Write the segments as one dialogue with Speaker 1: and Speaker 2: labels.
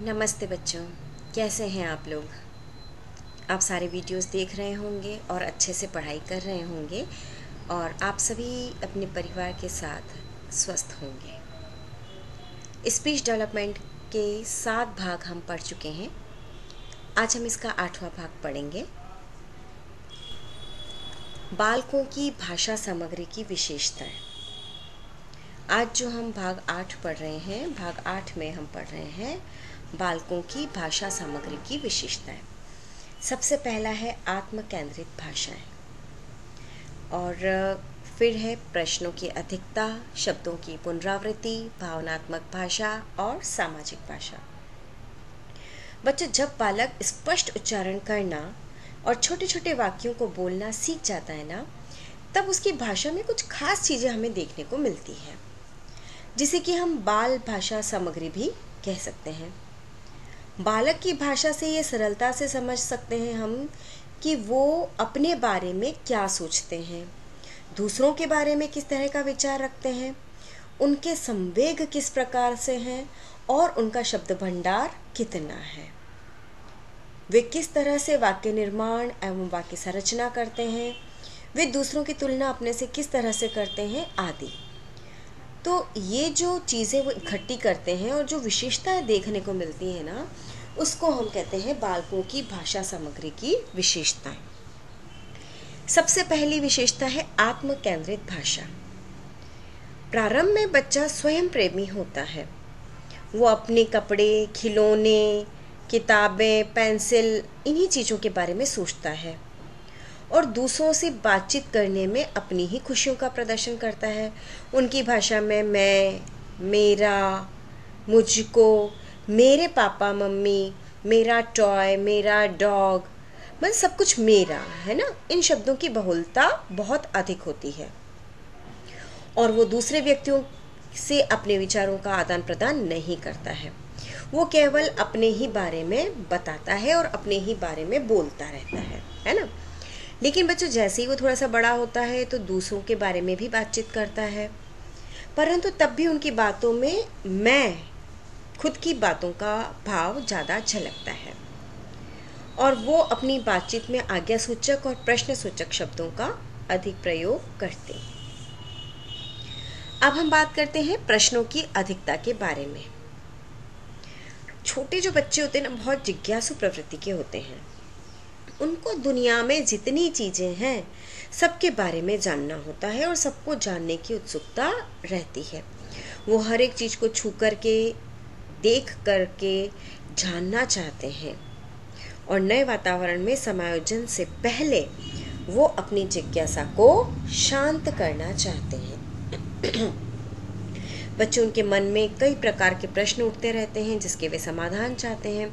Speaker 1: नमस्ते बच्चों, कैसे हैं आप लोग। आप सारे वीडियोस देख रहे होंगे और अच्छे से पढ़ाई कर रहे होंगे और आप सभी अपने परिवार के साथ स्वस्थ होंगे। स्पीच डेवलपमेंट के 7 भाग हम पढ़ चुके हैं। आज हम इसका 8वां भाग पढ़ेंगे। बालकों की भाषा सामग्री की विशेषताएं। आज जो हम भाग 8 पढ़ रहे हैं, भाग 8 में हम पढ़ रहे हैं बालकों की भाषा सामग्री की विशेषताएं। सबसे पहला है आत्म केंद्रित भाषाएं और फिर है प्रश्नों की अधिकता, शब्दों की पुनरावृत्ति, भावनात्मक भाषा और सामाजिक भाषा। बच्चों, जब बालक स्पष्ट उच्चारण करना और छोटे छोटे वाक्यों को बोलना सीख जाता है ना, तब उसकी भाषा में कुछ खास चीज़ें हमें देखने को मिलती है, जिसे कि हम बाल भाषा सामग्री भी कह सकते हैं। बालक की भाषा से ये सरलता से समझ सकते हैं हम कि वो अपने बारे में क्या सोचते हैं, दूसरों के बारे में किस तरह का विचार रखते हैं, उनके संवेग किस प्रकार से हैं और उनका शब्द भंडार कितना है, वे किस तरह से वाक्य निर्माण एवं वाक्य संरचना करते हैं, वे दूसरों की तुलना अपने से किस तरह से करते हैं आदि। तो ये जो चीज़ें वो इकट्ठी करते हैं और जो विशेषताएं देखने को मिलती हैं ना, उसको हम कहते हैं बालकों की भाषा सामग्री की विशेषताएं। सबसे पहली विशेषता है आत्म केंद्रित भाषा। प्रारंभ में बच्चा स्वयं प्रेमी होता है। वो अपने कपड़े, खिलौने, किताबें, पेंसिल, इन्हीं चीज़ों के बारे में सोचता है और दूसरों से बातचीत करने में अपनी ही खुशियों का प्रदर्शन करता है। उनकी भाषा में मैं, मेरा, मुझको, मेरे पापा मम्मी, मेरा टॉय, मेरा डॉग, मतलब सब कुछ मेरा है ना, इन शब्दों की बहुलता बहुत अधिक होती है और वो दूसरे व्यक्तियों से अपने विचारों का आदान प्रदान नहीं करता है। वो केवल अपने ही बारे में बताता है और अपने ही बारे में बोलता रहता है ना। लेकिन बच्चों, जैसे ही वो थोड़ा सा बड़ा होता है तो दूसरों के बारे में भी बातचीत करता है, परंतु तब भी उनकी बातों में मैं, खुद की बातों का भाव ज़्यादा झलकता है और वो अपनी बातचीत में आज्ञा सूचक और प्रश्न सूचक शब्दों का अधिक प्रयोग करते हैं। अब हम बात करते हैं प्रश्नों की अधिकता के बारे में। छोटे जो बच्चे होते हैं ना, बहुत जिज्ञासु प्रवृत्ति के होते हैं। उनको दुनिया में जितनी चीज़ें हैं सबके बारे में जानना होता है और सबको जानने की उत्सुकता रहती है। वो हर एक चीज़ को छू करके, देख करके जानना चाहते हैं और नए वातावरण में समायोजन से पहले वो अपनी जिज्ञासा को शांत करना चाहते हैं। बच्चों, उनके मन में कई प्रकार के प्रश्न उठते रहते हैं जिसके वे समाधान चाहते हैं।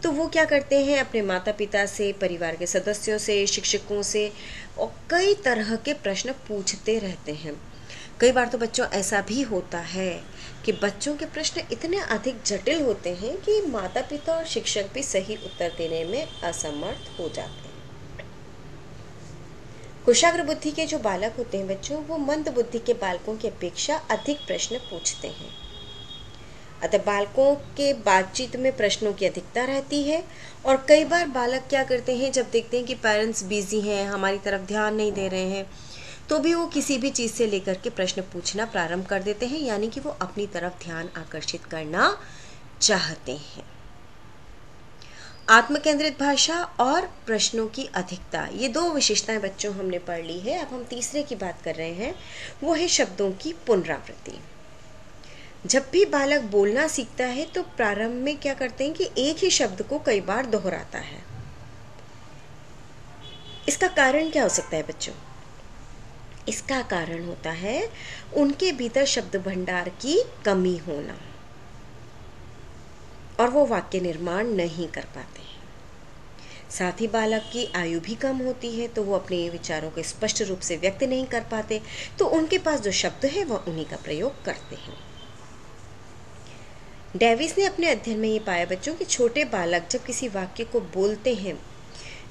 Speaker 1: तो वो क्या करते हैं, अपने माता पिता से, परिवार के सदस्यों से, शिक्षकों से और कई तरह के प्रश्न पूछते रहते हैं। कई बार तो बच्चों ऐसा भी होता है कि बच्चों के प्रश्न इतने अधिक जटिल होते हैं कि माता पिता और शिक्षक भी सही उत्तर देने में असमर्थ हो जाते हैं। कुशाग्र बुद्धि के जो बालक होते हैं बच्चों, वो मंद बुद्धि के बालकों की अपेक्षा अधिक प्रश्न पूछते हैं। अतः बालकों के बातचीत में प्रश्नों की अधिकता रहती है और कई बार बालक क्या करते हैं, जब देखते हैं कि पेरेंट्स बिजी हैं, हमारी तरफ ध्यान नहीं दे रहे हैं, तो भी वो किसी भी चीज़ से लेकर के प्रश्न पूछना प्रारंभ कर देते हैं, यानी कि वो अपनी तरफ ध्यान आकर्षित करना चाहते हैं। आत्म केंद्रित भाषा और प्रश्नों की अधिकता, ये 2 विशेषताएं बच्चों हमने पढ़ ली है। अब हम तीसरे की बात कर रहे हैं, वो है शब्दों की पुनरावृत्ति। जब भी बालक बोलना सीखता है तो प्रारंभ में क्या करते हैं कि एक ही शब्द को कई बार दोहराता है। इसका कारण क्या हो सकता है बच्चों? इसका कारण होता है उनके भीतर शब्द भंडार की कमी होना और वो वाक्य निर्माण नहीं कर पाते हैं। साथ ही बालक की आयु भी कम होती है, तो वो अपने विचारों को स्पष्ट रूप से व्यक्त नहीं कर पाते, तो उनके पास जो शब्द है वह उन्हीं का प्रयोग करते हैं। डेविस ने अपने अध्ययन में ये पाया बच्चों कि छोटे बालक जब किसी वाक्य को बोलते हैं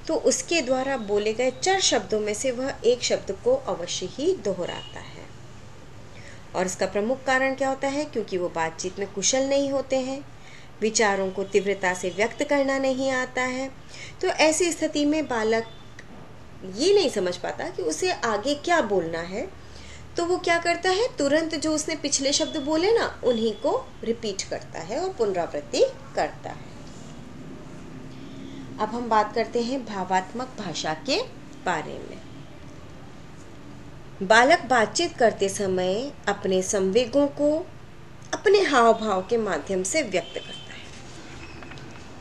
Speaker 1: तो उसके द्वारा बोले गए 4 शब्दों में से वह एक शब्द को अवश्य ही दोहराता है। और इसका प्रमुख कारण क्या होता है? क्योंकि वो बातचीत में कुशल नहीं होते हैं, विचारों को तीव्रता से व्यक्त करना नहीं आता है। तो ऐसी स्थिति में बालक ये नहीं समझ पाता कि उसे आगे क्या बोलना है, तो वो क्या करता है, तुरंत जो उसने पिछले शब्द बोले ना उन्हीं को रिपीट करता है और पुनरावृत्ति करता है। अब हम बात करते हैं भावात्मक भाषा के बारे में। बालक बातचीत करते समय अपने संवेगों को अपने हाव भाव के माध्यम से व्यक्त करता है।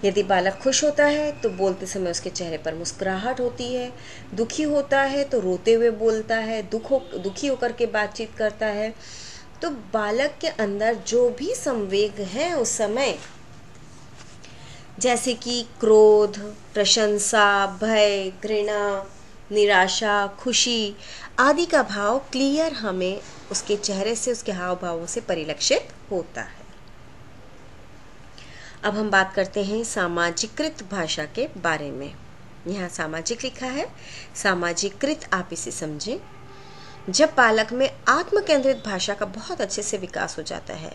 Speaker 1: यदि बालक खुश होता है तो बोलते समय उसके चेहरे पर मुस्कुराहट होती है, दुखी होता है तो रोते हुए बोलता है, दुखी होकर के बातचीत करता है। तो बालक के अंदर जो भी संवेग है उस समय, जैसे कि क्रोध, प्रशंसा, भय, घृणा, निराशा, खुशी आदि का भाव क्लियर हमें उसके चेहरे से, उसके हाव भावों से परिलक्षित होता है। अब हम बात करते हैं सामाजिकृत भाषा के बारे में। यहाँ सामाजिक लिखा है, सामाजिकृत आप इसे समझें। जब बालक में आत्म केंद्रित भाषा का बहुत अच्छे से विकास हो जाता है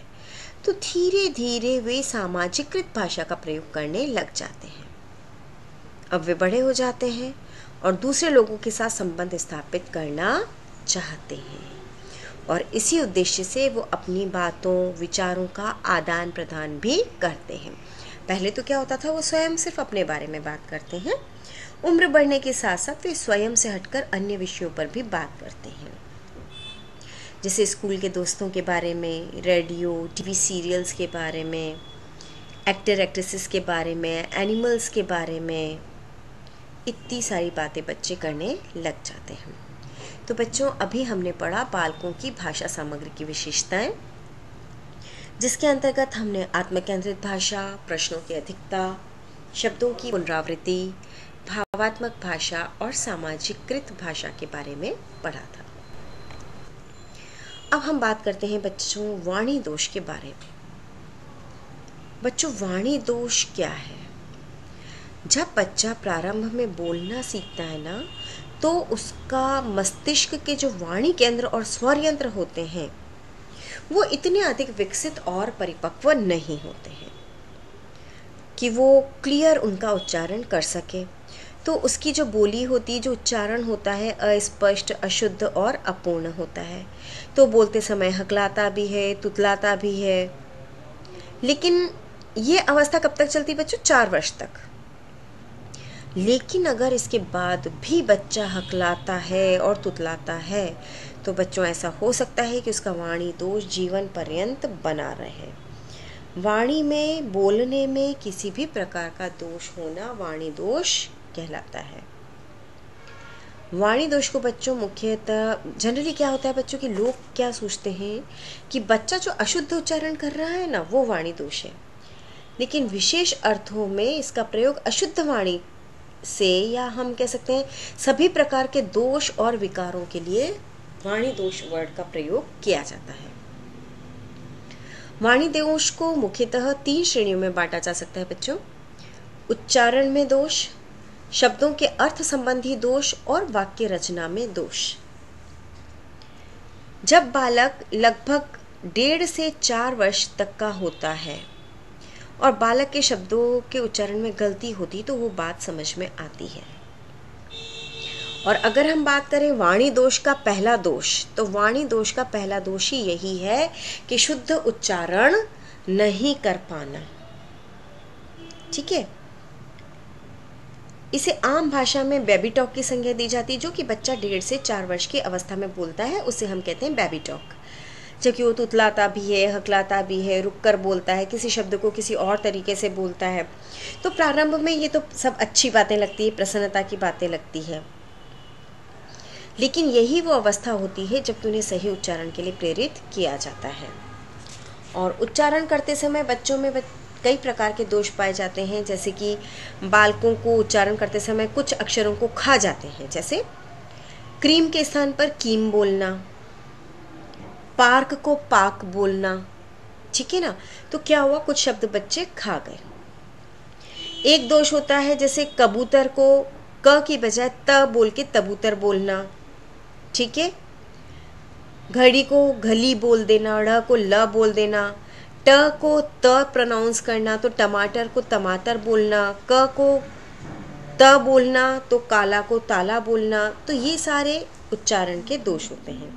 Speaker 1: तो धीरे धीरे वे सामाजिकृत भाषा का प्रयोग करने लग जाते हैं। अब वे बड़े हो जाते हैं और दूसरे लोगों के साथ संबंध स्थापित करना चाहते हैं और इसी उद्देश्य से वो अपनी बातों, विचारों का आदान प्रदान भी करते हैं। पहले तो क्या होता था, वो स्वयं सिर्फ अपने बारे में बात करते हैं। उम्र बढ़ने के साथ साथ वे स्वयं से हटकर अन्य विषयों पर भी बात करते हैं, जैसे स्कूल के दोस्तों के बारे में, रेडियो, टीवी सीरियल्स के बारे में, एक्टर एक्ट्रेसेस के बारे में, एनिमल्स के बारे में। इतनी सारी बातें बच्चे करने लग जाते हैं। तो बच्चों, अभी हमने पढ़ा बालकों की भाषा सामग्री की विशेषताएं, जिसके अंतर्गत हमने आत्मकेंद्रित भाषा, प्रश्नों की अधिकता, शब्दों की पुनरावृत्ति, भावात्मक भाषा और सामाजिकृत भाषा के बारे में पढ़ा था। अब हम बात करते हैं बच्चों वाणी दोष के बारे में। बच्चों, वाणी दोष क्या है? जब बच्चा प्रारंभ में बोलना सीखता है ना, तो उसका मस्तिष्क के जो वाणी केंद्र और स्वर यंत्र होते हैं वो इतने अधिक विकसित और परिपक्व नहीं होते हैं कि वो क्लियर उनका उच्चारण कर सके। तो उसकी जो बोली होती, जो उच्चारण होता है, अस्पष्ट, अशुद्ध और अपूर्ण होता है। तो बोलते समय हकलाता भी है, तुतलाता भी है। लेकिन ये अवस्था कब तक चलती बच्चों? 4 वर्ष तक। लेकिन अगर इसके बाद भी बच्चा हकलाता है और तुतलाता है तो बच्चों ऐसा हो सकता है कि उसका वाणी दोष जीवन पर्यंत बना रहे। वाणी में, बोलने में किसी भी प्रकार का दोष होना वाणी दोष कहलाता है। वाणी दोष को बच्चों मुख्यतः जनरली क्या होता है बच्चों, कि लोग क्या सोचते हैं कि बच्चा जो अशुद्ध उच्चारण कर रहा है ना वो वाणी दोष है। लेकिन विशेष अर्थों में इसका प्रयोग अशुद्ध वाणी से, या हम कह सकते हैं सभी प्रकार के दोष और विकारों के लिए वाणी दोष वर्ड का प्रयोग किया जाता है। वाणी दोष को मुख्यतः 3 श्रेणियों में बांटा जा सकता है बच्चों। उच्चारण में दोष, शब्दों के अर्थ संबंधी दोष और वाक्य रचना में दोष। जब बालक लगभग 1.5 से 4 वर्ष तक का होता है और बालक के शब्दों के उच्चारण में गलती होती तो वो बात समझ में आती है। और अगर हम बात करें वाणी दोष का पहला दोष, तो वाणी दोष का पहला दोष ही यही है कि शुद्ध उच्चारण नहीं कर पाना। ठीक है, इसे आम भाषा में बेबी टॉक की संज्ञा दी जाती है। जो कि बच्चा 1.5 से 4 वर्ष की अवस्था में बोलता है उसे हम कहते हैं बेबी टॉक। जबकि वो तुतलाता भी है, हकलाता भी है, रुककर बोलता है, किसी शब्द को किसी और तरीके से बोलता है। तो प्रारंभ में ये तो सब अच्छी बातें लगती है, प्रसन्नता की बातें लगती है। लेकिन यही वो अवस्था होती है जब उन्हें सही उच्चारण के लिए प्रेरित किया जाता है। और उच्चारण करते समय बच्चों में कई प्रकार के दोष पाए जाते हैं, जैसे कि बालकों को उच्चारण करते समय कुछ अक्षरों को खा जाते हैं, जैसे क्रीम के स्थान पर कीम बोलना, पार्क को पाक बोलना। ठीक है ना, तो क्या हुआ, कुछ शब्द बच्चे खा गए। एक दोष होता है जैसे कबूतर को क की बजाय त बोल के तबूतर बोलना। ठीक है, घड़ी को घली बोल देना, ड़ को ल बोल देना, ट को त प्रोनाउंस करना तो टमाटर को टमाटर बोलना, क को त बोलना तो काला को ताला बोलना, तो ये सारे उच्चारण के दोष होते हैं।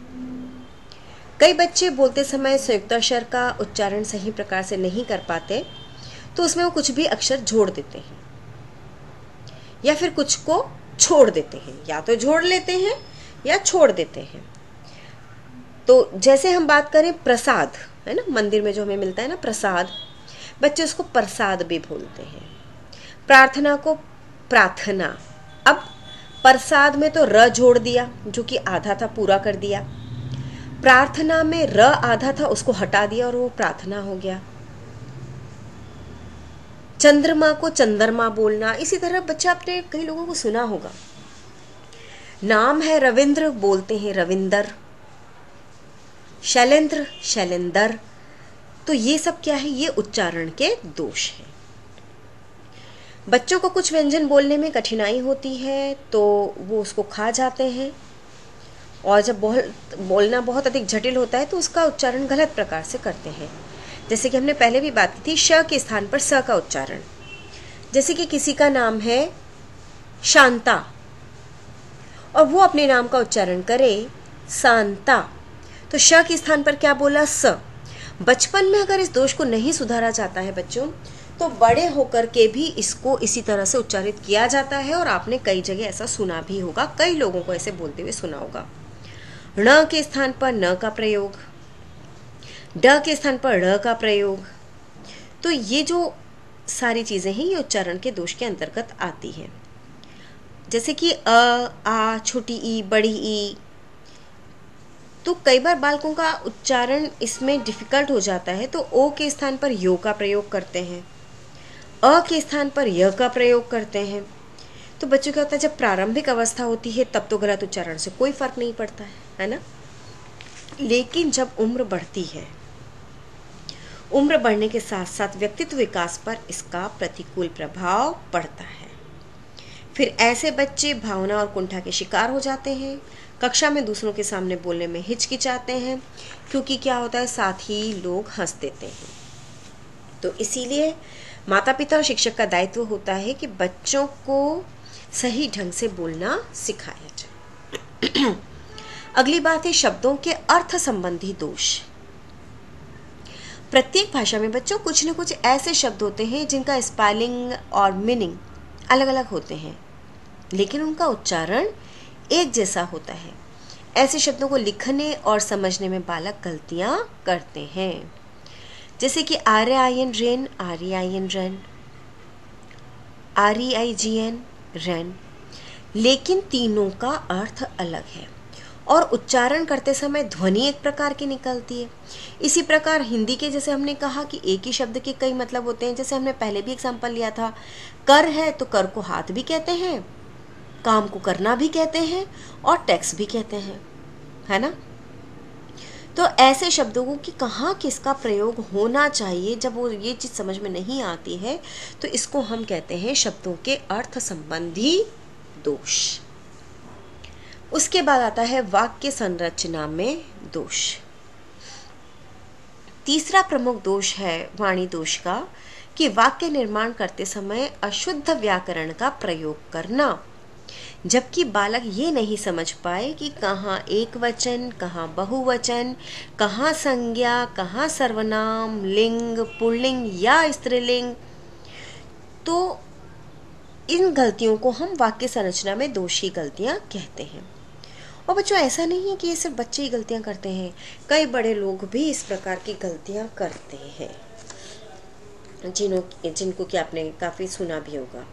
Speaker 1: कई बच्चे बोलते समय संयुक्ताक्षर का उच्चारण सही प्रकार से नहीं कर पाते, तो उसमें वो कुछ भी अक्षर जोड़ देते हैं या फिर कुछ को छोड़ देते हैं, या तो जोड़ लेते हैं या छोड़ देते हैं। तो जैसे हम बात करें प्रसाद, है ना, मंदिर में जो हमें मिलता है ना प्रसाद, बच्चे उसको प्रसाद भी बोलते हैं। प्रार्थना को प्रार्थना, अब प्रसाद में तो र जोड़ दिया जो कि आधा था, पूरा कर दिया। प्रार्थना में र आधा था, उसको हटा दिया और वो प्रार्थना हो गया। चंद्रमा को चंद्रमा बोलना, इसी तरह बच्चा, आपने कई लोगों को सुना होगा, नाम है रविंद्र बोलते हैं रविंदर, शैलेंद्र शैलेंदर। तो ये सब क्या है, ये उच्चारण के दोष हैं। बच्चों को कुछ व्यंजन बोलने में कठिनाई होती है तो वो उसको खा जाते हैं, और जब बोलना बहुत अधिक जटिल होता है तो उसका उच्चारण गलत प्रकार से करते हैं। जैसे कि हमने पहले भी बात की थी, श के स्थान पर स का उच्चारण। जैसे कि किसी का नाम है शांता और वो अपने नाम का उच्चारण करे शांता, तो श के स्थान पर क्या बोला, स। बचपन में अगर इस दोष को नहीं सुधारा जाता है बच्चों, तो बड़े होकर के भी इसको इसी तरह से उच्चारित किया जाता है, और आपने कई जगह ऐसा सुना भी होगा, कई लोगों को ऐसे बोलते हुए सुना होगा। ण के स्थान पर न का प्रयोग, ड के स्थान पर ड़ का प्रयोग, तो ये जो सारी चीजें हैं ये उच्चारण के दोष के अंतर्गत आती हैं। जैसे कि अ, आ, छोटी ई, बड़ी ई, तो कई बार बालकों का उच्चारण इसमें डिफिकल्ट हो जाता है, तो ओ के स्थान पर यो का प्रयोग करते हैं, अ के स्थान पर य का प्रयोग करते हैं। तो बच्चों क्या होता है, जब प्रारंभिक अवस्था होती है तब तो गलत उच्चारण से कोई फर्क नहीं पड़ता है ना, लेकिन जब उम्र बढ़ती है, उम्र बढ़ने के साथ साथ व्यक्तित्व विकास पर इसका प्रतिकूल प्रभाव पड़ता है। फिर ऐसे बच्चे भावना और कुंठा के शिकार हो जाते हैं, कक्षा में दूसरों के सामने बोलने में हिचकिचाते हैं, क्योंकि क्या होता है, साथ ही लोग हंस देते हैं। तो इसीलिए माता पिता और शिक्षक का दायित्व होता है कि बच्चों को सही ढंग से बोलना सिखाया जाए। अगली बात है शब्दों के अर्थ संबंधी दोष। प्रत्येक भाषा में बच्चों कुछ न कुछ ऐसे शब्द होते हैं जिनका स्पेलिंग और मीनिंग अलग अलग होते हैं, लेकिन उनका उच्चारण एक जैसा होता है। ऐसे शब्दों को लिखने और समझने में बालक गलतियां करते हैं, जैसे कि RAIN rain, REIN run, REIGN run, लेकिन तीनों का अर्थ अलग है और उच्चारण करते समय ध्वनि एक प्रकार की निकलती है। इसी प्रकार हिंदी के, जैसे हमने कहा कि एक ही शब्द के कई मतलब होते हैं, जैसे हमने पहले भी एग्जाम्पल लिया था, कर है तो कर को हाथ भी कहते हैं, काम को करना भी कहते हैं और टैक्स भी कहते हैं, है ना। तो ऐसे शब्दों को कि कहाँ किसका प्रयोग होना चाहिए, जब वो ये चीज़ समझ में नहीं आती है तो इसको हम कहते हैं शब्दों के अर्थ संबंधी दोष। उसके बाद आता है वाक्य संरचना में दोष। तीसरा प्रमुख दोष है वाणी दोष का कि वाक्य निर्माण करते समय अशुद्ध व्याकरण का प्रयोग करना, जबकि बालक ये नहीं समझ पाए कि कहाँ एक वचन, कहाँ बहुवचन, कहाँ संज्ञा, कहाँ सर्वनाम, लिंग, पुल्लिंग या स्त्रीलिंग। तो इन गलतियों को हम वाक्य संरचना में दोषी गलतियाँ कहते हैं। और बच्चों ऐसा नहीं है कि ये सिर्फ बच्चे ही गलतियाँ करते हैं, कई बड़े लोग भी इस प्रकार की गलतियाँ करते हैं, जिनको कि आपने काफ़ी सुना भी होगा।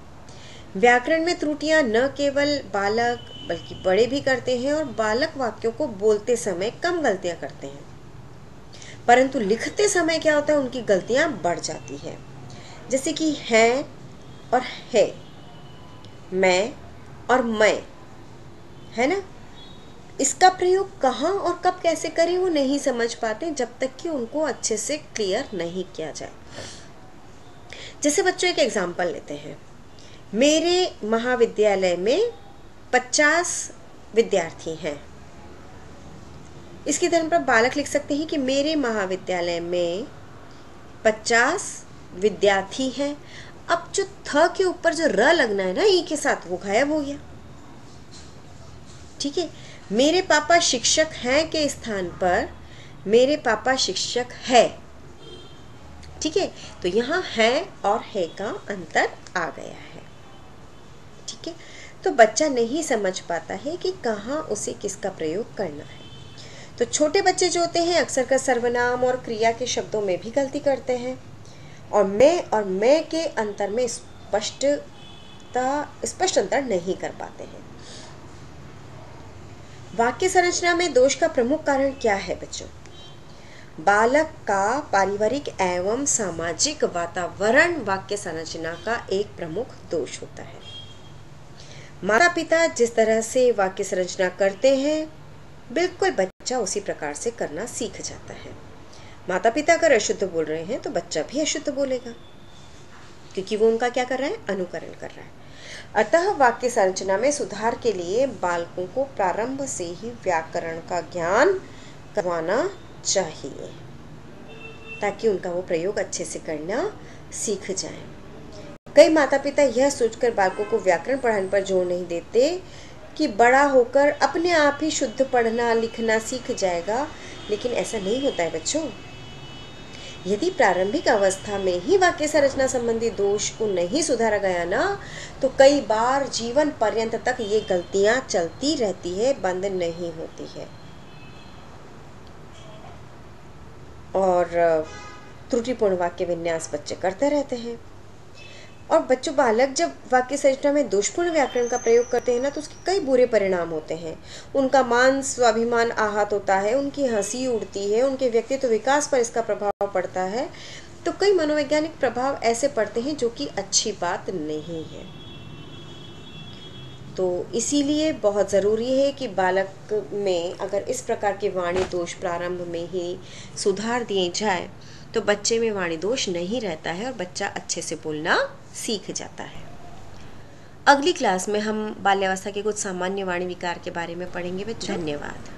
Speaker 1: व्याकरण में त्रुटियां न केवल बालक बल्कि बड़े भी करते हैं, और बालक वाक्यों को बोलते समय कम गलतियां करते हैं, परंतु लिखते समय क्या होता है, उनकी गलतियां बढ़ जाती है। जैसे कि है और है, मैं और मैं, है ना, इसका प्रयोग कहाँ और कब कैसे करें वो नहीं समझ पाते जब तक कि उनको अच्छे से क्लियर नहीं किया जाए। जैसे बच्चों एक एग्जाम्पल लेते हैं, मेरे महाविद्यालय में 50 विद्यार्थी हैं। इसकी तरह पर बालक लिख सकते हैं कि मेरे महाविद्यालय में 50 विद्यार्थी हैं। अब जो थ के ऊपर जो र लगना है ना ई के साथ, वो गायब हो गया। ठीक है, मेरे पापा शिक्षक हैं के स्थान पर मेरे पापा शिक्षक है। ठीक है, तो यहाँ है और है का अंतर आ गया है। ठीक है, तो बच्चा नहीं समझ पाता है कि कहाँ उसे किसका प्रयोग करना है। तो छोटे बच्चे जो होते हैं अक्सर कर सर्वनाम और क्रिया के शब्दों में भी गलती करते हैं और मैं के अंतर में स्पष्ट अंतर नहीं कर पाते हैं। वाक्य संरचना में दोष का प्रमुख कारण क्या है बच्चों? बालक का पारिवारिक एवं सामाजिक वातावरण वाक्य संरचना का एक प्रमुख दोष होता है। माता पिता जिस तरह से वाक्य संरचना करते हैं बिल्कुल बच्चा उसी प्रकार से करना सीख जाता है। माता पिता अगर अशुद्ध बोल रहे हैं तो बच्चा भी अशुद्ध बोलेगा, क्योंकि वो उनका क्या कर रहा है? अनुकरण कर रहा है। अतः वाक्य संरचना में सुधार के लिए बालकों को प्रारंभ से ही व्याकरण का ज्ञान करवाना चाहिए, ताकि उनका वो प्रयोग अच्छे से करना सीख जाए। कई माता पिता यह सोचकर बालकों को व्याकरण पढ़ाने पर जोर नहीं देते कि बड़ा होकर अपने आप ही शुद्ध पढ़ना लिखना सीख जाएगा, लेकिन ऐसा नहीं होता है बच्चों। यदि प्रारंभिक अवस्था में ही वाक्य संरचना संबंधी दोष को नहीं सुधारा गया ना, तो कई बार जीवन पर्यंत तक ये गलतियां चलती रहती है, बंद नहीं होती है। और त्रुटिपूर्ण वाक्य विन्यास बच्चे करते रहते हैं। और बच्चों बालक जब वाक्य संरचना में दोषपूर्ण व्याकरण का प्रयोग करते हैं ना, तो उसके कई बुरे परिणाम होते हैं। उनका मान स्वाभिमान आहत होता है, उनकी हंसी उड़ती है, उनके व्यक्तित्व विकास पर इसका प्रभाव पड़ता है। तो कई मनोवैज्ञानिक प्रभाव ऐसे पड़ते हैं जो कि अच्छी बात नहीं है। तो इसीलिए बहुत ज़रूरी है कि बालक में अगर इस प्रकार के वाणी दोष प्रारंभ में ही सुधार दिए जाए तो बच्चे में वाणी दोष नहीं रहता है और बच्चा अच्छे से बोलना सीख जाता है। अगली क्लास में हम बाल्यावस्था के कुछ सामान्य वाणी विकार के बारे में पढ़ेंगे बच्चों। धन्यवाद।